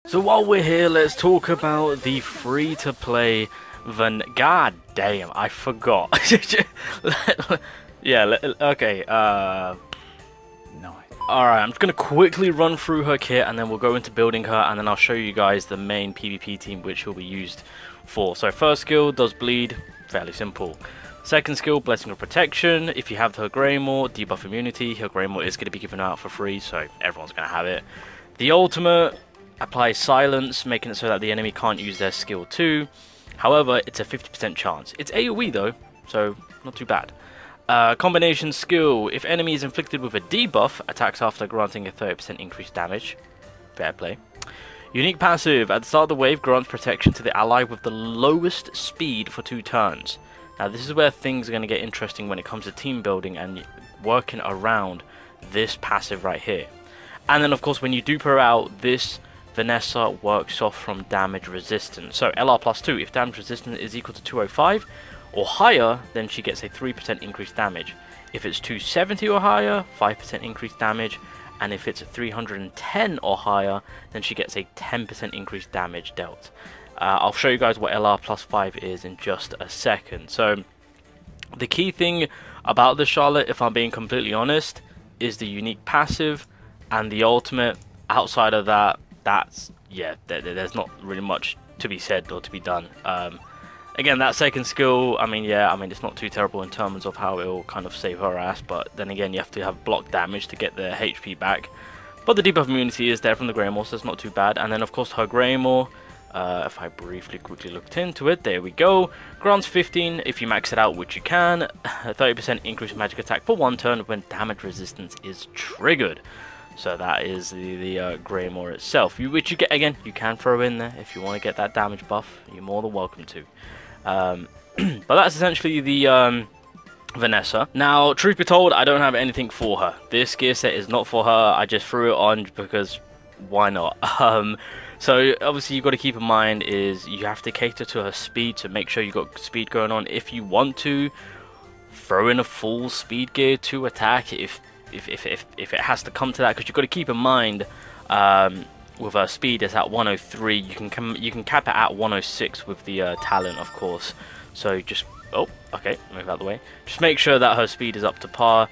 So while we're here, let's talk about the free-to-play God damn, I forgot. Yeah, okay, No. alright, I'm just going to quickly run through her kit and then we'll go into building her and then I'll show you guys the main PvP team which will be used for. So first skill, does bleed, fairly simple. Second skill, Blessing of Protection. If you have her Greymore, debuff immunity. Her Greymore is going to be given out for free, so everyone's going to have it. The ultimate applies silence, making it so that the enemy can't use their skill too. However, it's a 50% chance. It's AoE though, so not too bad. Combination skill. If enemy is inflicted with a debuff, attacks after granting a 30% increased damage. Fair play. Unique passive. At the start of the wave, grants protection to the ally with the lowest speed for 2 turns. Now this is where things are going to get interesting when it comes to team building and working around this passive right here. And then of course when you dupe her out, this Vanessa works off from damage resistance. So LR plus 2, if damage resistance is equal to 205 or higher, then she gets a 3% increased damage. If it's 270 or higher, 5% increased damage. And if it's 310 or higher, then she gets a 10% increased damage dealt. I'll show you guys what LR plus 5 is in just a second. So the key thing about the Charlotte, if I'm being completely honest, is the unique passive and the ultimate. Outside of that, there's not really much to be said or to be done. Again, that second skill, it's not too terrible in terms of how it will kind of save her ass, but then again, you have to have block damage to get the HP back. But the debuff immunity is there from the Greymore, so it's not too bad. And then of course her Greymore, if I quickly looked into it, there we go. Grants 15 if you max it out, which you can. A 30% increased magic attack for 1 turn when damage resistance is triggered. So that is the Greymore itself, which you get, again, you can throw in there if you want to get that damage buff. You're more than welcome to. But that's essentially the Vanessa. Now, truth be told, I don't have anything for her. This gear set is not for her. I just threw it on because why not? So obviously you've got to keep in mind is you have to cater to her speed, to make sure you got speed going on. If you want to throw in a full speed gear to attack, if it has to come to that, because you've got to keep in mind with her speed is at 103. You can cap it at 106 with the talent, of course. So just move out the way. Just make sure that her speed is up to par.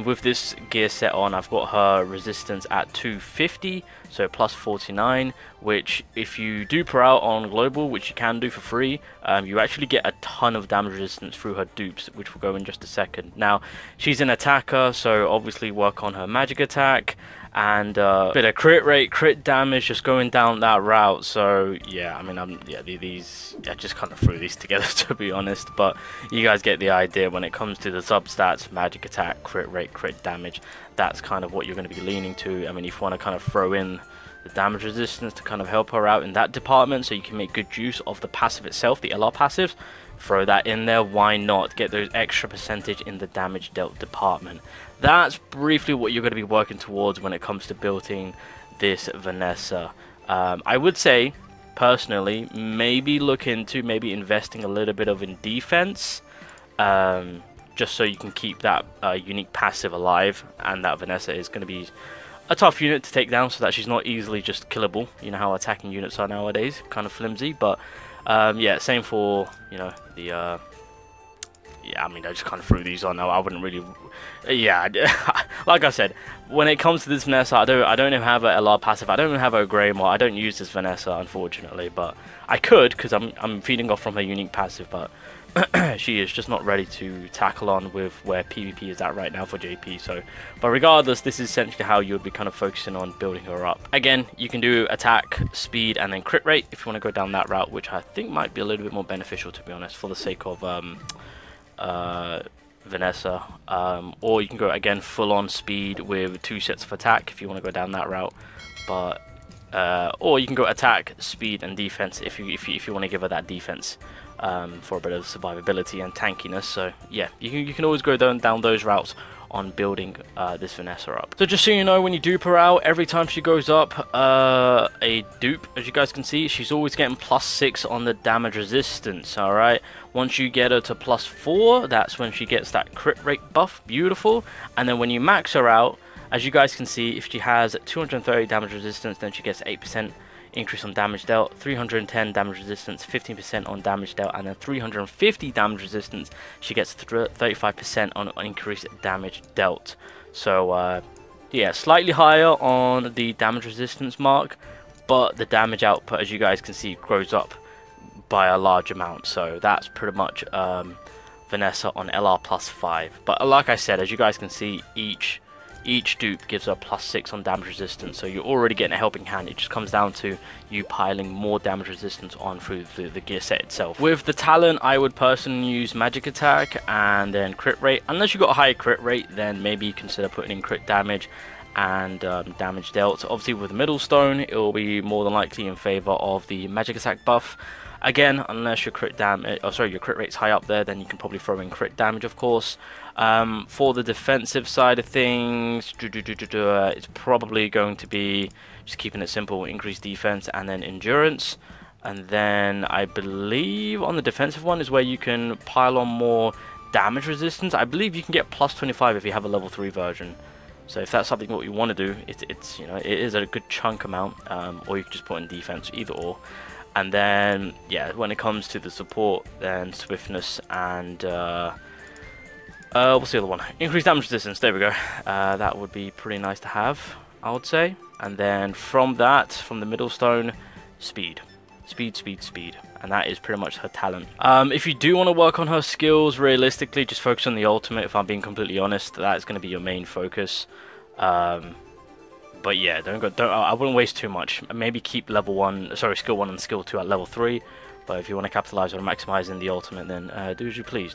With this gear set on, I've got her resistance at 250, so plus 49, which if you dupe her out on global, which you can do for free, you actually get a ton of damage resistance through her dupes, which will go in just a second. Now, she's an attacker, so obviously work on her magic attack and a bit of crit rate, crit damage, just going down that route. So yeah, I just kind of threw these together to be honest, but you guys get the idea. When it comes to the substats, magic attack, crit rate, crit damage, that's kind of what you're going to be leaning to. I mean, if you want to kind of throw in the damage resistance to kind of help her out in that department, so you can make good use of the passive itself, the LR passive, throw that in there. Why not get those extra percentage in the damage dealt department? That's briefly what you're going to be working towards when it comes to building this Vanessa. I would say personally maybe look into investing a little bit in defense, just so you can keep that unique passive alive, and that Vanessa is going to be a tough unit to take down, so that she's not easily just killable. You know how attacking units are nowadays, kind of flimsy. But yeah, same for the I just kind of threw these on. I wouldn't really, like I said, when it comes to this Vanessa, I don't even have a LR passive. I don't even have a Greymore. I don't use this Vanessa, unfortunately, but I could, because I'm feeding off from her unique passive, but she is just not ready to tackle on with where PvP is at right now for JP. So, but regardless, this is essentially how you would be kind of focusing on building her up. Again, you can do attack, speed, and then crit rate if you want to go down that route, which I think might be a little bit more beneficial, to be honest, for the sake of Vanessa. Or you can go again full on speed with 2 sets of attack if you want to go down that route. But or you can go attack, speed, and defense if you want to give her that defense for a bit of survivability and tankiness. So yeah, you can always go down those routes on building this Vanessa up. So just so you know, when you dupe her out, every time she goes up a dupe, as you guys can see, she's always getting +6 on the damage resistance. Alright, once you get her to +4, that's when she gets that crit rate buff. Beautiful. And then when you max her out, as you guys can see, if she has 230 damage resistance, then she gets 8% increase on damage dealt, 310 damage resistance, 15% on damage dealt, and then 350 damage resistance. She gets 35% on increased damage dealt. So yeah, slightly higher on the damage resistance mark, but the damage output, as you guys can see, grows up by a large amount. So that's pretty much Vanessa on LR +5. But like I said, as you guys can see, each dupe gives her +6 on damage resistance, so you're already getting a helping hand. It just comes down to you piling more damage resistance on through the gear set itself. With the talent, I would personally use magic attack and then crit rate. Unless you've got a high crit rate, then maybe consider putting in crit damage and damage dealt. Obviously with the middle stone, it will be more than likely in favor of the magic attack buff. Again, unless your crit damage, your crit rate's high up there, then you can probably throw in crit damage, of course. For the defensive side of things, it's probably going to be just keeping it simple, increase defense and then endurance. And then I believe on the defensive one is where you can pile on more damage resistance. I believe you can get +25 if you have a level 3 version. So if that's something what you want to do, it's you know, it is a good chunk amount, or you can just put in defense, either or. And then yeah, when it comes to the support, then swiftness and what's the other one? Increased damage resistance. There we go. That would be pretty nice to have, I would say. And then from that, from the middle stone, speed, and that is pretty much her talent. If you do want to work on her skills, realistically, just focus on the ultimate. If I'm being completely honest, that's going to be your main focus. But yeah, I wouldn't waste too much. Maybe keep skill 1 and skill 2 at level 3. But if you want to capitalize on maximizing the ultimate, then do as you please,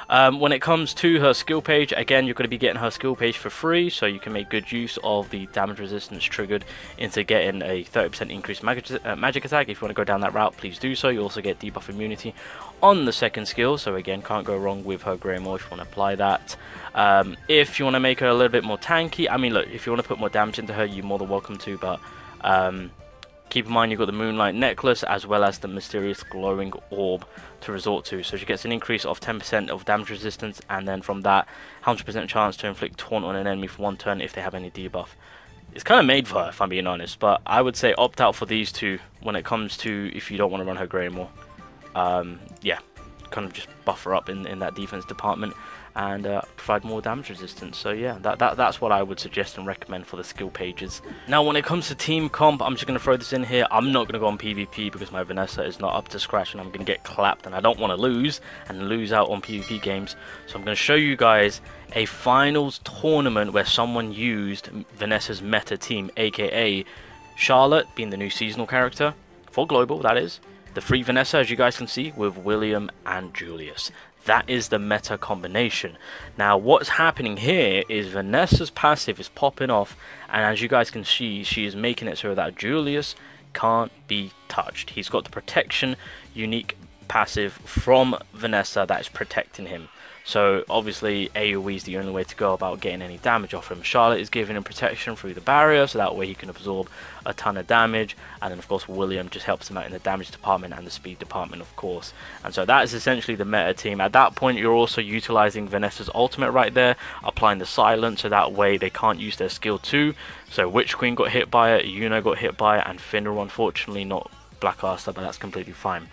When it comes to her skill page, again, you're going to be getting her skill page for free, so you can make good use of the damage resistance triggered into getting a 30% increased magic attack. If you want to go down that route, please do so. You also get debuff immunity on the second skill, so again, can't go wrong with her Greymoor if you want to apply that. If you want to make her a little bit more tanky, I mean, look, if you want to put more damage into her, you're more than welcome to, but keep in mind you've got the Moonlight Necklace as well as the Mysterious Glowing Orb to resort to. So she gets an increase of 10% of damage resistance, and then from that, 100% chance to inflict taunt on an enemy for 1 turn if they have any debuff. It's kind of made for her, if I'm being honest, but I would say opt out for these two when it comes to if you don't want to run her Greymoor. Yeah, kind of just buff her up in that defense department and provide more damage resistance. So yeah, that's what I would suggest and recommend for the skill pages. Now when it comes to team comp, I'm just going to throw this in here. I'm not going to go on PvP because my Vanessa is not up to scratch and I'm going to get clapped, and I don't want to lose out on PvP games. So I'm going to show you guys a finals tournament where someone used Vanessa's meta team, aka Charlotte being the new seasonal character for global, that is. The free Vanessa, as you guys can see, with William and Julius. That is the meta combination. Now what's happening here is Vanessa's passive is popping off, and as you guys can see, she is making it so that Julius can't be touched. He's got the protection unique passive from Vanessa that is protecting him. So obviously AoE is the only way to go about getting any damage off him. Charlotte is giving him protection through the barrier, so that way he can absorb a ton of damage, and then of course William just helps him out in the damage department and the speed department, of course. And so that is essentially the meta team. At that point you're also utilizing Vanessa's ultimate right there, applying the silence, so that way they can't use their skill 2. So Witch Queen got hit by it, Yuno got hit by it, and Finner unfortunately not Blackcaster, but that's completely fine.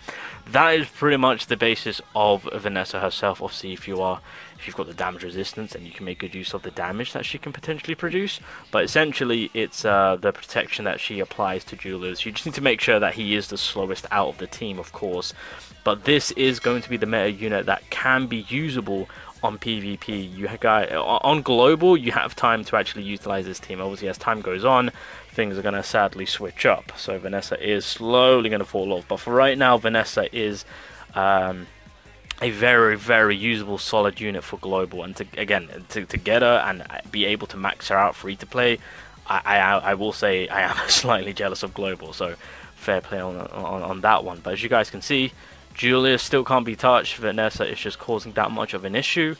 That is pretty much the basis of Vanessa herself. Obviously if you've got the damage resistance, and you can make good use of the damage that she can potentially produce, but essentially it's the protection that she applies to Julius. You just need to make sure that he is the slowest out of the team, of course, but this is going to be the meta unit that can be usable on PvP. You guys, on global, you have time to actually utilize this team. Obviously as time goes on, things are going to sadly switch up, so Vanessa is slowly going to fall off, but for right now Vanessa is a very, very usable solid unit for global. And to get her and be able to max her out free to play, I will say I am slightly jealous of global, so fair play on that one. But as you guys can see, Julius still can't be touched. Vanessa is just causing that much of an issue.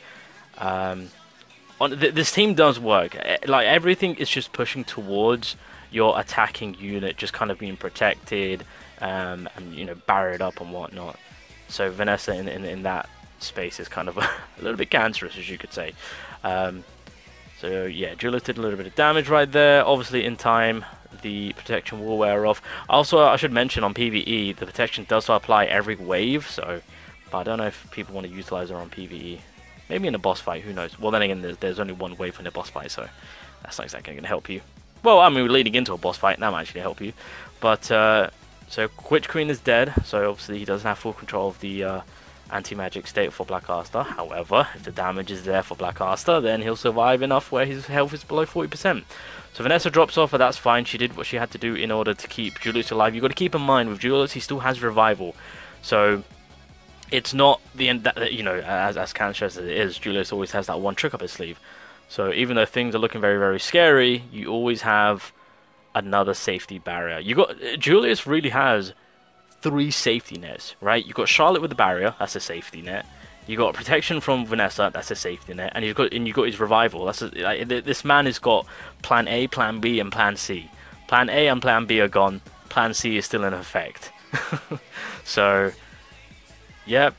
This team does work. Like everything is just pushing towards your attacking unit just kind of being protected, and you know, barriered up and whatnot. So Vanessa in that space is kind of a little bit cancerous, as you could say. So yeah, Julius did a little bit of damage right there. Obviously in time the protection will wear off. Also, I should mention on PvE, the protection does apply every wave, so, but I don't know if people want to utilize it on PvE. Maybe in a boss fight, who knows? Well, then again, there's only one wave in a boss fight, so that's not exactly going to help you. Well, I mean, we're leading into a boss fight, that might actually help you. But, so Witch Queen is dead, so obviously he doesn't have full control of the anti-magic state for Black Asta. However, if the damage is there for Black Asta, then he'll survive enough where his health is below 40%. So Vanessa drops off, but that's fine. She did what she had to do in order to keep Julius alive. You've got to keep in mind, with Julius, he still has revival. So it's not the end that, you know, as cancerous as it is, Julius always has that one trick up his sleeve. So even though things are looking very, very scary, you always have another safety barrier. Julius really has 3 safety nets, right? You've got Charlotte with the barrier, that's a safety net. You got protection from Vanessa, that's a safety net, and you've got his revival. This man has got Plan A, Plan B, and Plan C. Plan A and Plan B are gone. Plan C is still in effect. So, yeah,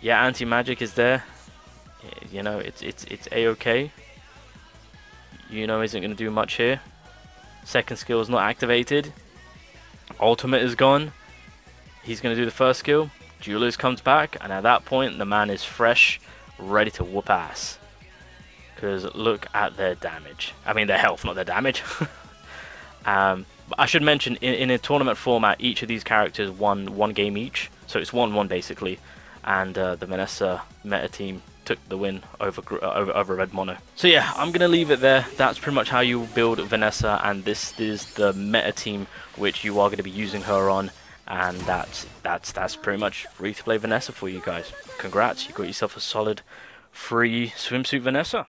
anti-magic is there. You know, it's a-okay. You know, isn't going to do much here. Second skill is not activated. Ultimate is gone. He's going to do the first skill. Julius comes back, and at that point, the man is fresh, ready to whoop ass. Because look at their damage. I mean, their health, not their damage. I should mention, in a tournament format, each of these characters won 1 game each. So it's 1-1 basically. And the Vanessa meta team took the win over Red Mono. So yeah, I'm going to leave it there. That's pretty much how you build Vanessa, and this is the meta team which you are going to be using her on. And that's pretty much free to play Vanessa for you guys. Congrats, you got yourself a solid free swimsuit Vanessa.